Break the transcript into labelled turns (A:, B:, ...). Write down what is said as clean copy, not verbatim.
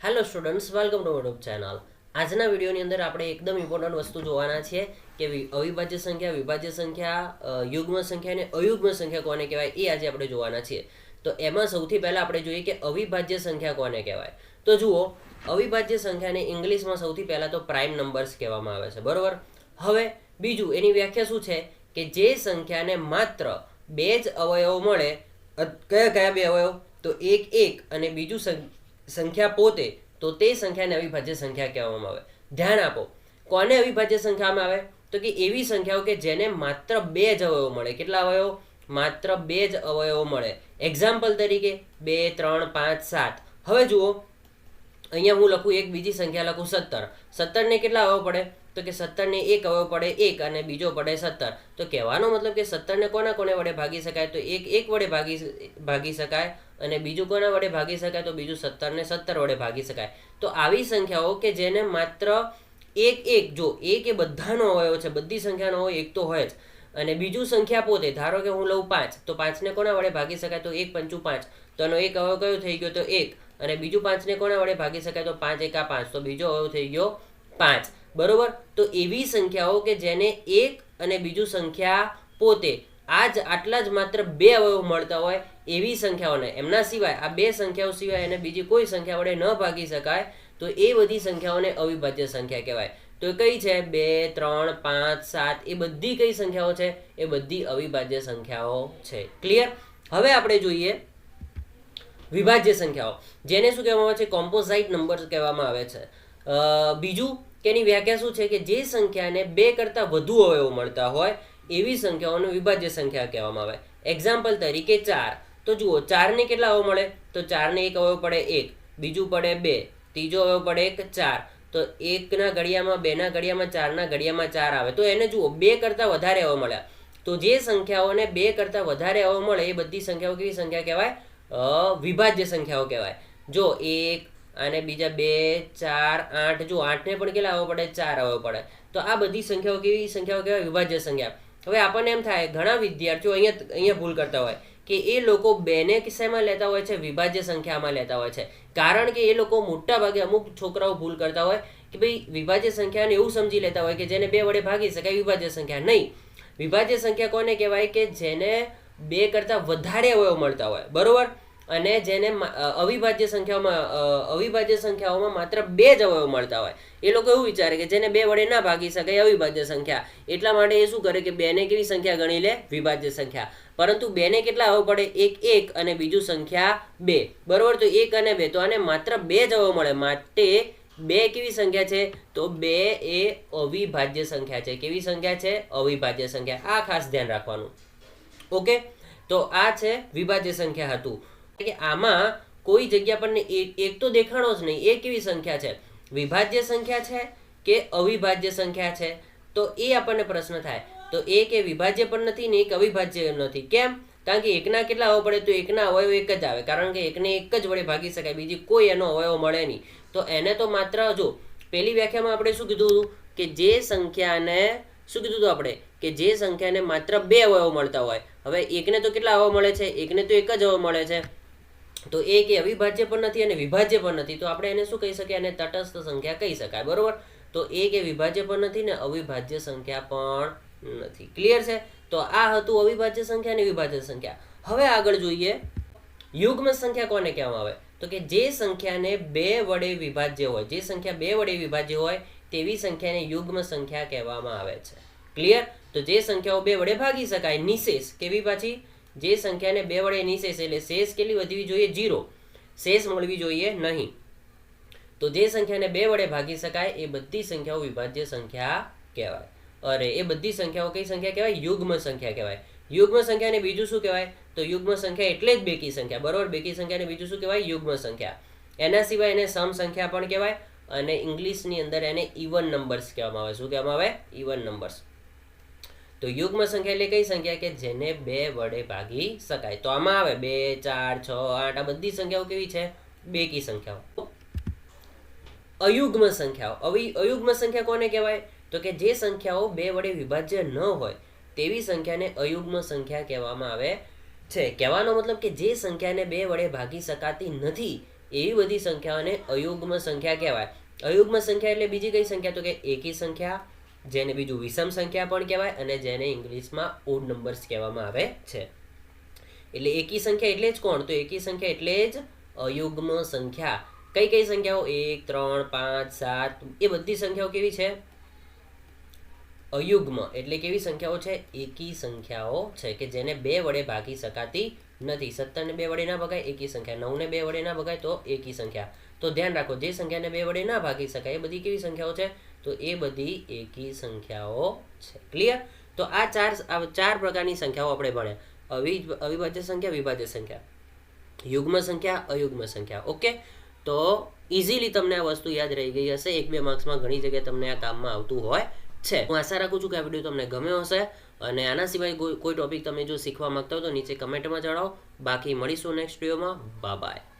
A: Hello students, welcome to YouTube channel. આજના વિડીયોની અંદર આપણે એકદમ ઇમ્પોર્ટન્ટ વસ્તુ જોવાના છીએ કે અવિભાજ્ય સંખ્યા, વિભાજ્ય સંખ્યા, યુગ્મ સંખ્યા અને અયુગ્મ સંખ્યા કોને કહેવાય એ આજે આપણે જોવાના છીએ. તો એમાં સૌથી પહેલાં આપણે જોઈએ કે અવિભાજ્ય સંખ્યા કોને કહેવાય. તો જુઓ, અવિભાજ્ય સંખ્યાને ઇંગ્લિશમાં સૌથી પહેલાં તો પ્રાઇમ નંબર્સ કહેવામાં આવે છે, બરાબર. હવે બીજું એની વ્યાખ્યા શું છે કે જે સંખ્યાને માત્ર બે જ અવયવો મળે. કયા કયા બે અવયવ? તો એક એક અને બીજું સંખ્યા પોતે, તો તે સંખ્યાને અવિભાજ્ય સંખ્યા કહેવામાં આવે. ધ્યાન આપો, કોને અવિભાજ્ય સંખ્યામાં આવે? તો કે એવી સંખ્યાઓ કે જેને માત્ર બે જ અવયવો મળે. કેટલા અવયવો? માત્ર બે જ અવયવો મળે. એક્ઝામ્પલ તરીકે 2, 3, 5, 7. હવે જુઓ, અહીંયા હું લખું એક બીજી સંખ્યા લખું 17. 17ને કેટલા અવયવ પડે? તો કે 17ને એક અવયવ પડે 1 અને બીજો પડે 17. તો કહેવાનો મતલબ કે 17ને કોના કોને વડે ભાગી શકાય? તો એક વડે ભાગી શકાય અને બીજું કોના વડે ભાગી શકાય? તો બીજું 17ને 17 વડે ભાગી શકાય. તો આવી સંખ્યાઓ કે જેને માત્ર એક જો એક એ બધાનો અવયવ છે, બધી સંખ્યાનો હોય એક તો હોય જ. અને બીજું સંખ્યા પોતે, ધારો કે હું લઉં 5, તો 5ને કોના વડે ભાગી શકાય? તો 1 5 5. તો એનો એક અવયવ કયો થઈ ગયો? તો 1. અને બીજું 5ને કોના વડે ભાગી શકાય? તો 5 1 5. તો બીજો અવયવ થઈ ગયો 5, બરોબર. તો એવી સંખ્યાઓ કે જેને એક અને બીજું સંખ્યા પોતે આટલા જ માત્ર બે અવયવ મળતા હોય એવી સંખ્યાઓને, એમના સિવાય આ બે સંખ્યાઓ સિવાય એને બીજી કોઈ સંખ્યા વડે ન ભાગી શકાય, તો એ બધી સંખ્યાઓને અવિભાજ્ય સંખ્યા કહેવાય. તો કઈ છે? 2, 3, 5, 7 એ બધી કઈ સંખ્યાઓ છે? એ બધી અવિભાજ્ય સંખ્યાઓ છે. ક્લિયર? હવે આપણે જોઈએ વિભાજ્ય સંખ્યાઓ, જેને શું કહેવામાં આવે છે? કોમ્પોઝાઇટ નંબર્સ કહેવામાં આવે છે. બીજું કે એની વ્યાખ્યા શું છે કે જે સંખ્યાને બે કરતાં વધુ અવયવો મળતા હોય એવી સંખ્યાઓને વિભાજ્ય સંખ્યા કહેવામાં આવે. એક્ઝામ્પલ તરીકે 4. તો જુઓ, 4ને કેટલા અવયવ મળે? તો 4ને એક અવયવ પડે 1, બીજું પડે 2, ત્રીજો અવયવ પડે 1, 4. તો 1ના ઘડિયામાં, 2ના ઘડિયામાં, 4ના ઘડિયામાં 4 આવે. તો એને જુઓ, બે કરતાં વધારે અવયવ મળ્યા. તો જે સંખ્યાઓને બે કરતાં વધારે અવયવ મળે એ બધી સંખ્યાઓ કેવી સંખ્યા કહેવાય? વિભાજ્ય સંખ્યાઓ કહેવાય. જો 1 અને બીજા 2, 4, 8. જો 8ને પણ કેટલા અવયવ પડે? 4 અવયવ પડે. તો આ બધી સંખ્યાઓ કેવી સંખ્યાઓ કહેવાય? વિભાજ્ય સંખ્યા. હવે આપણને એમ થાય, ઘણા વિદ્યાર્થીઓ અહીંયા ભૂલ કરતા હોય કે એ લોકો બેને કિસ્સામાં લેતા હોય છે, વિભાજ્ય સંખ્યામાં લેતા હોય છે. કારણ કે એ લોકો મોટા ભાગે, અમુક છોકરાઓ ભૂલ કરતા હોય કે ભાઈ વિભાજ્ય સંખ્યાને એવું સમજી લેતા હોય કે જેને બે વડે ભાગી શકાય વિભાજ્ય સંખ્યા. નહીં, વિભાજ્ય સંખ્યા કોને કહેવાય? કે જેને બે કરતાં વધારે અવયવ મળતા હોય, બરોબર. અને જેને અવિભાજ્ય સંખ્યાઓમાં માત્ર બે જ અવયવ મળતા હોય. એ લોકો એવું વિચારે કે જેને બે વડે ના ભાગી શકાય અવિભાજ્ય સંખ્યા, એટલા માટે એ શું કરે કે બેને કેવી સંખ્યા ગણી લે? વિભાજ્ય સંખ્યા. પરંતુ બેને કેટલા અવયવ પડે? 1 1 અને બીજું સંખ્યા 2, બરોબર. તો 1 અને 2, તો આને માત્ર બે જ અવયવ મળે, માટે બે કેવી સંખ્યા છે? તો 2 એ અવિભાજ્ય સંખ્યા છે. કેવી સંખ્યા છે? અવિભાજ્ય સંખ્યા. આ ખાસ ધ્યાન રાખવાનું. ઓકે, તો આ છે વિભાજ્ય સંખ્યા હતું. કે આમાં કોઈ જગ્યા પર એક તો દેખાણો જ નહીં. એ કેવી સંખ્યા છે? વિભાજ્ય સંખ્યા છે કે અવિભાજ્ય સંખ્યા છે? તો એ આપણને પ્રશ્ન થાય. તો એક એ વિભાજ્ય પણ નથી ને એક અવિભાજ્ય નથી. કેમ? કારણ કે એકના કેટલા અવયવ પડે? તો એકના અવયવ એક જ આવે, કારણ કે એકને એક જ વડે ભાગી શકાય, બીજી કોઈ એનો અવયવ મળે નહીં. તો એને તો માત્ર, જો પેલી વ્યાખ્યામાં આપણે શું કીધું હતું કે જે સંખ્યાને શું કીધું હતું આપણે? કે જે સંખ્યાને માત્ર બે અવયવ મળતા હોય. હવે એકને તો કેટલા અવયવ મળે છે? એકને તો એક જ અવયવ મળે છે. તો એ કે અવિભાજ્ય પણ નથી અને વિભાજ્ય પણ નથી. તો આપણે એને શું કહી શકીએ? એને તટસ્થ સંખ્યા કહી શકાય, બરોબર. તો એ કે વિભાજ્ય પણ નથી ને અવિભાજ્ય સંખ્યા પણ નથી. ક્લિયર છે? તો આ હતું અવિભાજ્ય સંખ્યા અને વિભાજ્ય સંખ્યા. હવે આગળ જોઈએ યુગ્મ સંખ્યા કોને કહેવામાં આવે? તો કે જે સંખ્યાને બે વડે વિભાજ્ય હોય, જે સંખ્યા બે વડે વિભાજ્ય હોય તેવી સંખ્યાને યુગ્મ સંખ્યા કહેવામાં આવે છે. ક્લિયર? તો જે સંખ્યાઓ બે વડે ભાગી શકાય, નિશેષ. કેવી પાછી? જે સંખ્યાને બે વડે નિશેષ, એટલે શેષ કેટલી વધવી જોઈએ? 0. શેષ મળવી જોઈએ નહીં. તો જે સંખ્યાને બે વડે ભાગી શકાય એ બધી સંખ્યાઓ વિભાજ્ય સંખ્યા કહેવાય. અરે એ બધી સંખ્યાઓ કઈ સંખ્યા કહેવાય? યુગ્મ સંખ્યા કહેવાય. યુગ્મ સંખ્યાને બીજું શું કહેવાય? તો યુગ્મ સંખ્યા એટલે જ બેકી સંખ્યા, બરોબર. બેકી સંખ્યાને બીજું શું કહેવાય? યુગ્મ સંખ્યા. એના સિવાય એને સમ સંખ્યા પણ કહેવાય અને ઇંગ્લિશની અંદર એને ઇવન નંબર્સ કહેવામાં આવે. શું કહેવામાં આવે? Even numbers. તો યુગ્મ સંખ્યા એટલે કઈ સંખ્યા? કે જેને બે વડે ભાગી શકાય. તો આમાં આવે 2, 4, 6, 8. આ બધી સંખ્યાઓ કેવી છે? બેકી સંખ્યાઓ. અયુગ્મ સંખ્યાઓ. અયુગ્મ સંખ્યા કોને કહેવાય? તો કે જે સંખ્યાઓ બે વડે વિભાજ્ય ન હોય તેવી સંખ્યાને અયુગ્મ સંખ્યા કહેવામાં આવે છે. કહેવાનો મતલબ કે જે સંખ્યાને બે વડે ભાગી શકાતી નથી એવી બધી સંખ્યાઓને અયુગ્મ સંખ્યા કહેવાય. અયુગ્મ સંખ્યા એટલે બીજી કઈ સંખ્યા? તો કે એકી સંખ્યા, જેને બીજું વિષમ સંખ્યા પણ કહેવાય અને જેને ઇંગ્લિશમાં ઓડ નંબર્સ કહેવામાં આવે છે. એટલે એકી સંખ્યા એટલે જ કોણ? તો એકી સંખ્યા એટલે જ અયુગ્મ સંખ્યા. કઈ કઈ સંખ્યાઓ? 1, 3, 5, 7 એ બધી સંખ્યાઓ કેવી છે? અયુગ્મ. એટલે કેવી સંખ્યાઓ છે? એકી સંખ્યાઓ છે કે જેને 2 વડે ભાગી શકાતી નથી. 17 ને 2 વડે ના ભગાય, એકી સંખ્યા. 9 ને 2 વડે ના ભગાય, તો એકી સંખ્યા. તો ધ્યાન રાખો, જે સંખ્યાને 2 વડે ના ભાગી શકાય એ બધી કેવી સંખ્યાઓ છે? તો એ બધી એકી સંખ્યાઓ છે. ક્લિયર? તો આ ચાર પ્રકારની સંખ્યાઓ આપણે ભણ્યા. અવિભાજ્ય સંખ્યા, વિભાજ્ય સંખ્યા, યુગ્મ સંખ્યા, અયુગ્મ સંખ્યા. ઓકે, તો ઇઝીલી તમને આ વસ્તુ યાદ રહી ગઈ હશે. 1-2 માર્ક્સમાં ઘણી જગ્યાએ તમને આ કામમાં આવતું હોય છે. હું આશા રાખું છું કે આ વિડીયો તમને ગમ્યો હશે અને આના સિવાય કોઈ ટોપિક તમે જો શીખવા માંગતા હો તો નીચે કમેન્ટમાં જણાવો. બાકી મળીશું નેક્સ્ટ વિડીયોમાં. બાય.